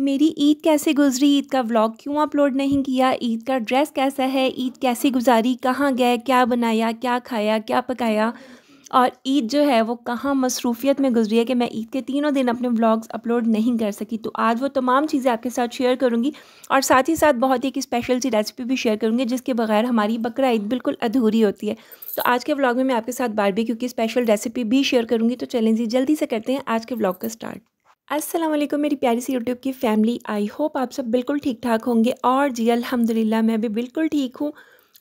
मेरी ईद कैसे गुज़री, ईद का व्लॉग क्यों अपलोड नहीं किया, ईद का ड्रेस कैसा है, ईद कैसी गुज़ारी, कहाँ गए, क्या बनाया, क्या खाया, क्या पकाया और ईद जो है वो कहाँ मसरूफ़ियत में गुज़री है कि मैं ईद के तीनों दिन अपने व्लॉग्स अपलोड नहीं कर सकी। तो आज वो तमाम चीज़ें आपके साथ शेयर करूँगी और साथ ही साथ बहुत ही एक स्पेशल सी रेसिपी भी शेयर करूँगी जिसके बगैर हमारी बकरा ईद बिल्कुल अधूरी होती है। तो आज के व्लॉग में मैं आपके साथ बारबेक्यू की स्पेशल रेसिपी भी शेयर करूँगी। तो चलें जी जल्दी से करते हैं आज के व्लॉग का स्टार्ट। अस्सलाम वालेकुम मेरी प्यारी सी यूट्यूब की फैमिली, आई होप आप सब बिल्कुल ठीक ठाक होंगे और जी अल्हम्दुलिल्लाह मैं भी बिल्कुल ठीक हूँ।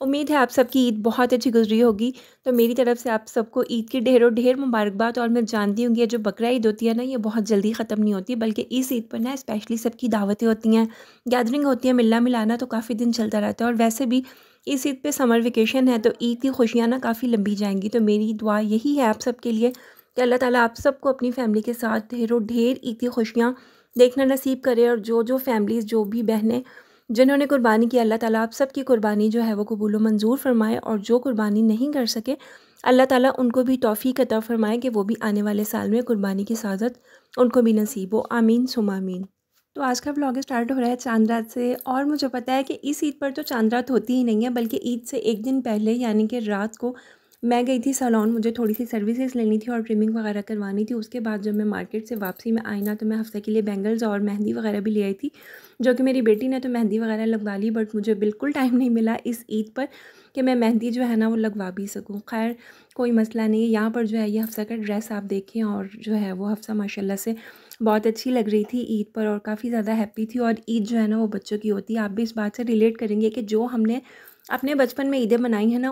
उम्मीद है आप सबकी ईद बहुत अच्छी गुजरी होगी। तो मेरी तरफ से आप सबको ईद की ढेरों ढेर मुबारकबाद। और मैं जानती हूँ कि ये जो बकरा ईद होती है ना, ये बहुत जल्दी ख़त्म नहीं होती, बल्कि इस ईद पर ना स्पेशली सबकी दावतें होती हैं, गैदरिंग होती है, मिलना मिलाना तो काफ़ी दिन चलता रहता है। और वैसे भी इस ईद पे समर वेकेशन है तो ईद की खुशियाँ ना काफ़ी लंबी जाएंगी। तो मेरी दुआ यही है आप सबके लिए कि अल्लाह ताला आप सबको अपनी फ़ैमिली के साथ ढेरों ढेर ईद की खुशियाँ देखना नसीब करे। और जो फैमिलीज़, जो भी बहनें जिन्होंने कुर्बानी की, अल्लाह ताला आप सबकी कुर्बानी जो है वो कबूल व मंजूर फरमाए। और जो कुर्बानी नहीं कर सके, अल्लाह ताला उनको भी तौफीक अता फरमाए कि वो भी आने वाले साल में कुर्बानी की सादत उनको भी नसीब हो। आमीन सुमा आमीन। तो आज का व्लॉग स्टार्ट हो रहा है चांद रात से। और मुझे पता है कि इस ईद पर तो चांद रात होती ही नहीं है, बल्कि ईद से एक दिन पहले यानी कि रात को मैं गई थी सैलून, मुझे थोड़ी सी सर्विसेज लेनी थी और ट्रिमिंग वगैरह करवानी थी। उसके बाद जब मैं मार्केट से वापसी में आई ना, तो मैं हफ्ते के लिए बैंगल्स और मेहंदी वगैरह भी ले आई थी, जो कि मेरी बेटी ने तो मेहंदी वगैरह लगवा ली, बट मुझे बिल्कुल टाइम नहीं मिला इस ईद पर कि मैं मेहंदी जो है ना वो लगवा भी सकूँ। खैर कोई मसला नहीं है। यहाँ पर जो है ये हफ्सा का ड्रेस आप देखें, और जो है वो हफ्सा माशाल्लाह से बहुत अच्छी लग रही थी ईद पर और काफ़ी ज़्यादा हैप्पी थी। और ईद जो है ना वो बच्चों की होती है। आप भी इस बात से रिलेट करेंगे कि जो हमने अपने बचपन में ईदें मनाई हैं ना,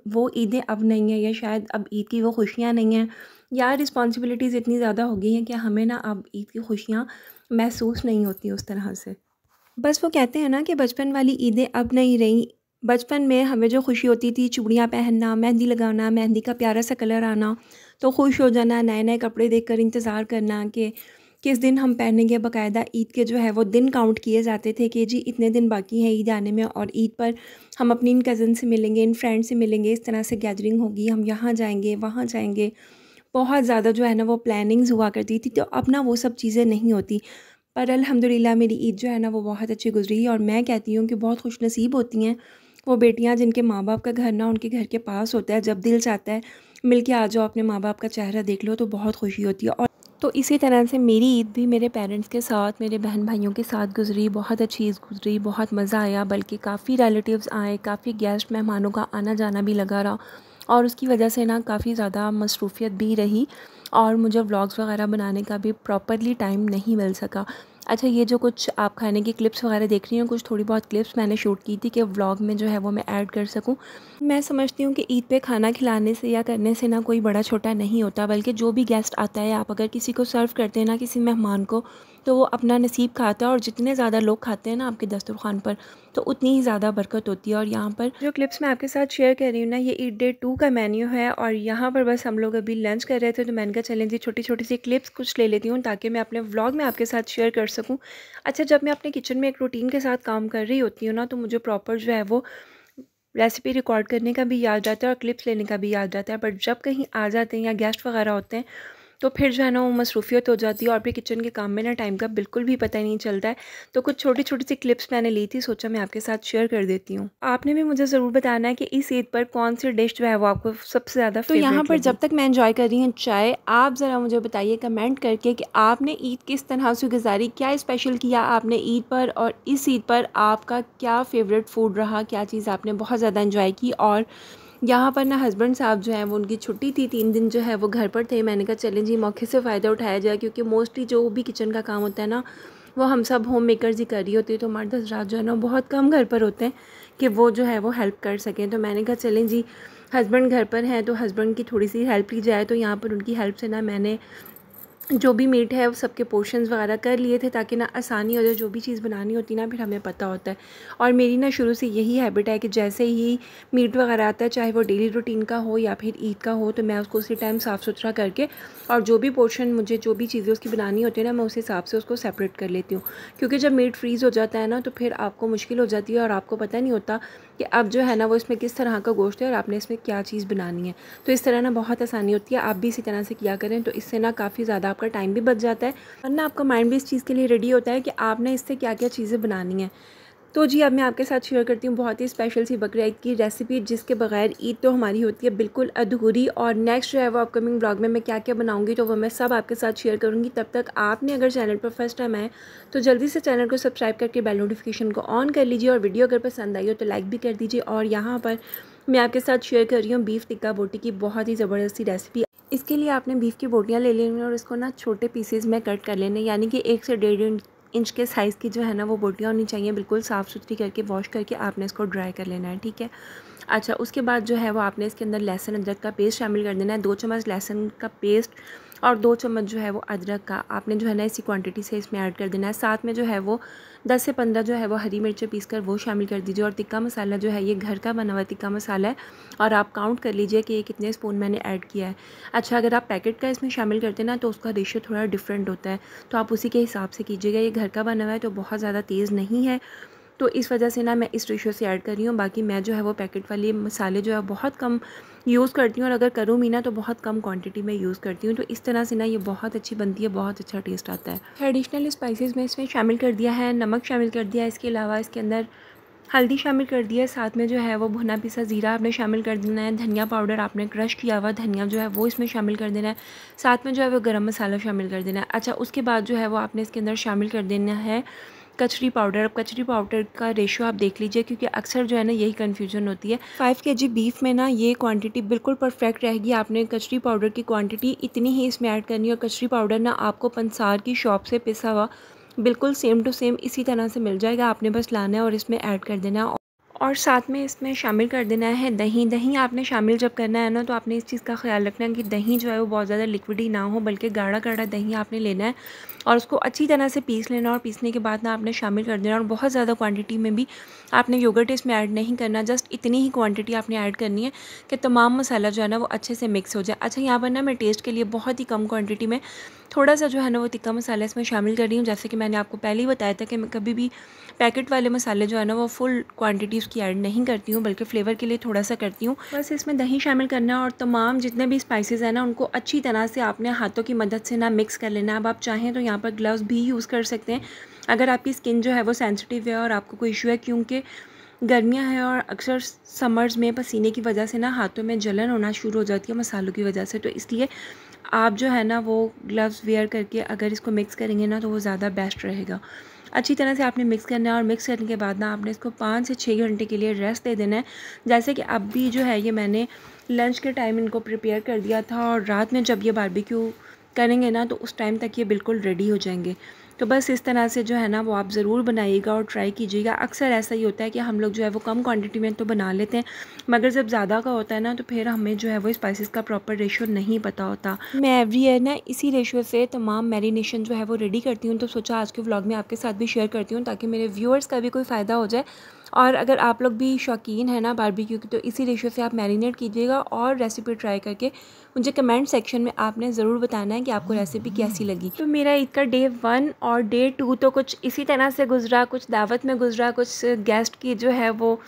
वो ईदें अब नहीं हैं, या शायद अब ईद की वो खुशियाँ नहीं हैं, या रिस्पॉन्सिबिलिटीज़ इतनी ज़्यादा हो गई हैं कि हमें ना अब ईद की खुशियाँ महसूस नहीं होती उस तरह से। बस वो कहते हैं ना कि बचपन वाली ईदें अब नहीं रहीं। बचपन में हमें जो खुशी होती थी, चूड़ियाँ पहनना, मेहंदी लगाना, मेहंदी का प्यारा सा कलर आना, तो खुश हो जाना, नए नए कपड़े देखकर इंतज़ार करना कि किस दिन हम पहनेंगे। बाकायदा ईद के जो है वो दिन काउंट किए जाते थे कि जी इतने दिन बाकी हैं ईद आने में, और ईद पर हम अपनी इन कज़न से मिलेंगे, इन फ्रेंड से मिलेंगे, इस तरह से गैदरिंग होगी, हम यहाँ जाएंगे, वहाँ जाएंगे। बहुत ज़्यादा जो है ना वो प्लानिंग्स हुआ करती थी। तो अब ना वो सब चीज़ें नहीं होती। पर अल्हम्दुलिल्लाह मेरी ईद जो है ना वो बहुत अच्छी गुजरी। और मैं कहती हूँ कि बहुत खुशनसीब होती हैं वो बेटियाँ जिनके माँ बाप का घर ना उनके घर के पास होता है। जब दिल चाहता है मिल के आ जाओ, अपने माँ बाप का चेहरा देख लो, तो बहुत खुशी होती है। और तो इसी तरह से मेरी ईद भी मेरे पेरेंट्स के साथ, मेरे बहन भाइयों के साथ गुजरी। बहुत अच्छी ईद गुजरी, बहुत मज़ा आया, बल्कि काफ़ी रिलेटिव्स आए, काफ़ी गेस्ट मेहमानों का आना जाना भी लगा रहा। और उसकी वजह से ना काफ़ी ज़्यादा मसरूफ़ियत भी रही और मुझे व्लॉग्स वगैरह बनाने का भी प्रॉपरली टाइम नहीं मिल सका। अच्छा, ये जो कुछ आप खाने की क्लिप्स वगैरह देख रही हैं, कुछ थोड़ी बहुत क्लिप्स मैंने शूट की थी कि व्लॉग में जो है वो मैं ऐड कर सकूं। मैं समझती हूँ कि ईद पे खाना खिलाने से या करने से ना कोई बड़ा छोटा नहीं होता, बल्कि जो भी गेस्ट आता है, आप अगर किसी को सर्व करते हैं ना, किसी मेहमान को, तो वो अपना नसीब खाता है। और जितने ज़्यादा लोग खाते हैं ना आपके दस्तरखान पर, तो उतनी ही ज़्यादा बरकत होती है। और यहाँ पर जो क्लिप्स मैं आपके साथ शेयर कर रही हूँ ना, ये ईद डे 2 का मेन्यू है। और यहाँ पर बस हम लोग अभी लंच कर रहे थे, तो मैंने कहा चलें जी छोटी छोटी सी क्लिप्स कुछ ले लेती हूँ ताकि मैं अपने व्लॉग में आपके साथ शेयर कर सकूँ। अच्छा, जब मैं अपने किचन में एक रूटीन के साथ काम कर रही होती हूँ ना, तो मुझे प्रॉपर जो है वो रेसिपी रिकॉर्ड करने का भी याद रहता है और क्लिप्स लेने का भी याद रहता है। बट जब कहीं आ जाते हैं या गेस्ट वगैरह होते हैं, तो फिर जो है ना वो मसरूफ़ियत हो जाती है और फिर किचन के काम में ना टाइम का बिल्कुल भी पता ही नहीं चलता है। तो कुछ छोटी छोटी सी क्लिप्स मैंने ली थी, सोचा मैं आपके साथ शेयर कर देती हूँ। आपने भी मुझे ज़रूर बताना है कि इस ईद पर कौन सी डिश जो है वो आपको सबसे ज़्यादा तो यहाँ पर जब तक मैं एंजॉय कर रही हूँ चाय, आप ज़रा मुझे बताइए कमेंट करके कि आपने ईद किस तरह से गुजारी, क्या स्पेशल किया आपने ईद पर, और इस ईद पर आपका क्या फ़ेवरेट फूड रहा, क्या चीज़ आपने बहुत ज़्यादा एंजॉय की। और यहाँ पर ना हस्बैंड साहब जो हैं वो, उनकी छुट्टी थी, 3 दिन जो है वो घर पर थे। मैंने कहा चलें जी मौके से फ़ायदा उठाया जाए, क्योंकि मोस्टली जो भी किचन का काम होता है ना, वो हम सब होम मेकर्स ही कर रही होती है। तो मर्द हज़रात जो है ना बहुत कम घर पर होते हैं कि वो जो है वो हेल्प कर सकें। तो मैंने कहा चलें जी हस्बैंड घर पर हैं तो हस्बैंड की थोड़ी सी हेल्प ली जाए। तो यहाँ पर उनकी हेल्प से ना मैंने जो भी मीट है वो सबके पोर्शंस वगैरह कर लिए थे, ताकि ना आसानी हो जाए, जो भी चीज़ बनानी होती ना फिर हमें पता होता है। और मेरी ना शुरू से यही हैबिट है कि जैसे ही मीट वगैरह आता है, चाहे वो डेली रूटीन का हो या फिर ईद का हो, तो मैं उसको उसी टाइम साफ़ सुथरा करके, और जो भी पोर्शन मुझे जो भी चीज़ें उसकी बनानी होती है ना, मैं उस हिसाब से उसको सेपरेट कर लेती हूँ। क्योंकि जब मीट फ्रीज़ हो जाता है ना, तो फिर आपको मुश्किल हो जाती है और आपको पता नहीं होता कि अब जो है ना वो इसमें किस तरह का गोश्त है और आपने इसमें क्या चीज़ बनानी है। तो इस तरह ना बहुत आसानी होती है। आप भी इसी तरह से किया करें, तो इससे ना काफ़ी ज़्यादा आपका टाइम भी बच जाता है, वरना आपका माइंड भी इस चीज़ के लिए रेडी होता है कि आपने इससे क्या क्या चीज़ें बनानी हैं। तो जी अब मैं आपके साथ शेयर करती हूँ बहुत ही स्पेशल सी बकरा ईद की रेसिपी, जिसके बगैर ईद तो हमारी होती है बिल्कुल अधूरी। और नेक्स्ट जो है वो अपकमिंग ब्लॉग में मैं क्या क्या बनाऊँगी तो वो मैं सब आपके साथ शेयर करूँगी। तब तक आपने अगर चैनल पर फर्स्ट टाइम आए तो जल्दी से चैनल को सब्सक्राइब करके बेल नोटिफिकेशन को ऑन कर लीजिए, और वीडियो अगर पसंद आई हो तो लाइक भी कर दीजिए। और यहाँ पर मैं आपके साथ शेयर कर रही हूँ बीफ टिक्का बोटी की बहुत ही ज़बरदस्त सी रेसिपी। इसके लिए आपने बीफ की बोटियाँ ले लेनी और इसको ना छोटे पीसेज में कट कर लेने, यानी कि 1 से 1.5 इंच के साइज़ की जो है ना वो बोटियाँ होनी चाहिए। बिल्कुल साफ़ सुथरी करके वॉश करके आपने इसको ड्राई कर लेना है, ठीक है। अच्छा, उसके बाद जो है वो आपने इसके अंदर लहसुन अदरक का पेस्ट शामिल कर देना है। 2 चम्मच लहसुन का पेस्ट और 2 चम्मच जो है वो अदरक का आपने जो है ना इसी क्वांटिटी से इसमें ऐड कर देना है। साथ में जो है वो 10 से 15 जो है वो हरी मिर्चें पीस कर वो शामिल कर दीजिए। और टिक्का मसाला जो है ये घर का बना हुआ टिक्का मसाला है, और आप काउंट कर लीजिए कि ये कितने स्पून मैंने ऐड किया है। अच्छा, अगर आप पैकेट का इसमें शामिल करते हैं ना तो उसका रेशियो थोड़ा डिफरेंट होता है, तो आप उसी के हिसाब से कीजिएगा। ये घर का बना हुआ है तो बहुत ज़्यादा तेज़ नहीं है, तो इस वजह से ना मैं इस रेशियो से ऐड कर रही हूँ। बाकी मैं जो है वो पैकेट वाले मसाले जो है बहुत कम यूज़ करती हूँ, और अगर करूँ भी ना तो बहुत कम क्वांटिटी में यूज़ करती हूँ। तो इस तरह से ना ये बहुत अच्छी बनती है, बहुत अच्छा टेस्ट आता है। ट्रेडिशनल स्पाइसेस में इसमें शामिल कर दिया है, नमक शामिल कर दिया है, इसके अलावा इसके अंदर हल्दी शामिल कर दिया है। साथ में जो है वो भुना पिसा ज़ीरा आपने शामिल कर देना है। धनिया पाउडर आपने क्रश किया हुआ धनिया जो है वो इसमें शामिल कर देना है। साथ में जो है वो गरम मसाला शामिल कर देना है। अच्छा, उसके बाद जो है वो आपने इसके अंदर शामिल कर देना है कचरी पाउडर। अब कचरी पाउडर का रेशियो आप देख लीजिए, क्योंकि अक्सर जो है ना यही कन्फ्यूजन होती है। 5 kg बीफ में ना ये क्वांटिटी बिल्कुल परफेक्ट रहेगी। आपने कचरी पाउडर की क्वांटिटी इतनी ही इसमें ऐड करनी है, और कचरी पाउडर ना आपको पंसार की शॉप से पिसा हुआ बिल्कुल सेम टू सेम इसी तरह से मिल जाएगा। आपने बस लाना है और इसमें ऐड कर देना है। और साथ में इसमें शामिल कर देना है दही। दही आपने शामिल जब करना है ना तो आपने इस चीज़ का ख्याल रखना है कि दही जो है वो बहुत ज़्यादा लिक्विडी ना हो, बल्कि गाढ़ा गाढ़ा दही आपने लेना है और उसको अच्छी तरह से पीस लेना। और पीसने के बाद ना आपने शामिल कर देना, और बहुत ज़्यादा क्वांटिटी में भी आपने योगर्ट इसमें ऐड नहीं करना। जस्ट इतनी ही क्वांटिटी आपने ऐड करनी है कि तमाम मसाला जो है ना वो अच्छे से मिक्स हो जाए। अच्छा, यहाँ पर ना मैं टेस्ट के लिए बहुत ही कम क्वान्टिटी में थोड़ा सा जो है ना वो टिक्का मसाला इसमें शामिल कर रही हूँ। जैसे कि मैंने आपको पहले ही बताया था कि मैं कभी भी पैकेट वाले मसाले जो है ना वो फुल क्वांटिटी उसकी ऐड नहीं करती हूँ, बल्कि फ्लेवर के लिए थोड़ा सा करती हूँ। बस इसमें दही शामिल करना है, और तमाम जितने भी स्पाइसेस हैं ना उनको अच्छी तरह से आपने हाथों की मदद से ना मिक्स कर लेना है। अब आप चाहें तो यहाँ पर ग्लव्स भी यूज़ कर सकते हैं अगर आपकी स्किन जो है वो सेंसिटिव है और आपको कोई इशू है, क्योंकि गर्मियाँ हैं और अक्सर समर्स में पसीने की वजह से ना हाथों में जलन होना शुरू हो जाती है मसालों की वजह से। तो इसलिए आप जो है ना वो ग्लव्स वेयर करके अगर इसको मिक्स करेंगे ना तो वो ज़्यादा बेस्ट रहेगा। अच्छी तरह से आपने मिक्स करना है, और मिक्स करने के बाद ना आपने इसको 5 से 6 घंटे के लिए रेस्ट दे देना है। जैसे कि अब भी जो है ये मैंने लंच के टाइम इनको प्रिपेयर कर दिया था, और रात में जब ये बारबेक्यू करेंगे ना तो उस टाइम तक ये बिल्कुल रेडी हो जाएंगे। तो बस इस तरह से जो है ना वो आप ज़रूर बनाइएगा और ट्राई कीजिएगा। अक्सर ऐसा ही होता है कि हम लोग जो है वो कम क्वांटिटी में तो बना लेते हैं, मगर जब ज़्यादा का होता है ना तो फिर हमें जो है वो स्पाइसेस का प्रॉपर रेशियो नहीं पता होता। मैं एवरी ईयर ना इसी रेशियो से तमाम मैरिनेशन जो है वो रेडी करती हूँ, तो सोचा आज के व्लॉग में आपके साथ भी शेयर करती हूँ ताकि मेरे व्यूअर्स का भी कोई फ़ायदा हो जाए। और अगर आप लोग भी शौकीन है ना बारबेक्यू की तो इसी रेशियो से आप मैरिनेट कीजिएगा, और रेसिपी ट्राई करके मुझे कमेंट सेक्शन में आपने ज़रूर बताना है कि आपको रेसिपी कैसी लगी। तो मेरा ईद का डे 1 और डे 2 तो कुछ इसी तरह से गुजरा, कुछ दावत में गुजरा, कुछ गेस्ट की जो है वो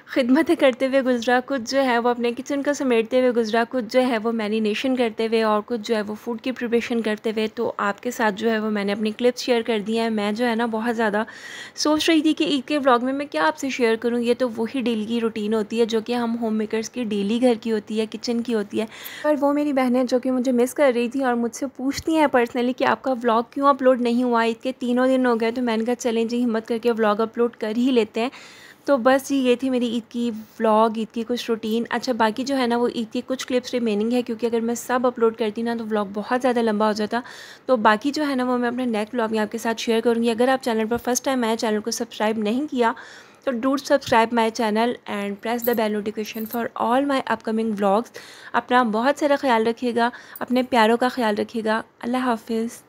खिदमतें करते हुए गुजरा, कुछ जो है वो अपने किचन को समेटते हुए गुजरा, कुछ जो है वो मैरिनेशन करते हुए, और कुछ जो है वो फूड की प्रिपरेशन करते हुए। तो आपके साथ जो है वो मैंने अपनी क्लिप्स शेयर कर दी हैं। मैं जो है ना बहुत ज़्यादा सोच रही थी कि ईद के व्लॉग में मैं क्या आपसे शेयर करूँ। ये तो वही डेली की रूटीन होती है जो कि हम होम मेकर्स की डेली घर की होती है, किचन की होती है। पर वो मेरी बहनें जो कि मुझे मिस कर रही थी और मुझसे पूछती हैं पर्सनली कि आपका व्लॉग क्यों अपलोड नहीं हुआ, ईद के 3 दिन हो गए। तो मैंने कहा चलें जी, हिम्मत करके व्लॉग अपलोड कर ही लेते हैं। तो बस जी ये थी मेरी ईद की व्लॉग, ईद की कुछ रूटीन। अच्छा, बाकी जो है ना वो ईद की कुछ क्लिप्स रिमेनिंग है, क्योंकि अगर मैं सब अपलोड करती ना तो व्लॉग बहुत ज़्यादा लंबा हो जाता। तो बाकी जो है ना वो मैं अपने नेक्स्ट व्लॉग में आपके साथ शेयर करूँगी। अगर आप चैनल पर फर्स्ट टाइम आए, चैनल को सब्सक्राइब नहीं किया तो do subscribe my channel and press the bell notification for all my upcoming vlogs. अपना बहुत सारा ख्याल रखिएगा, अपने प्यारों का ख्याल रखिएगा। अल्लाह हाफिज़।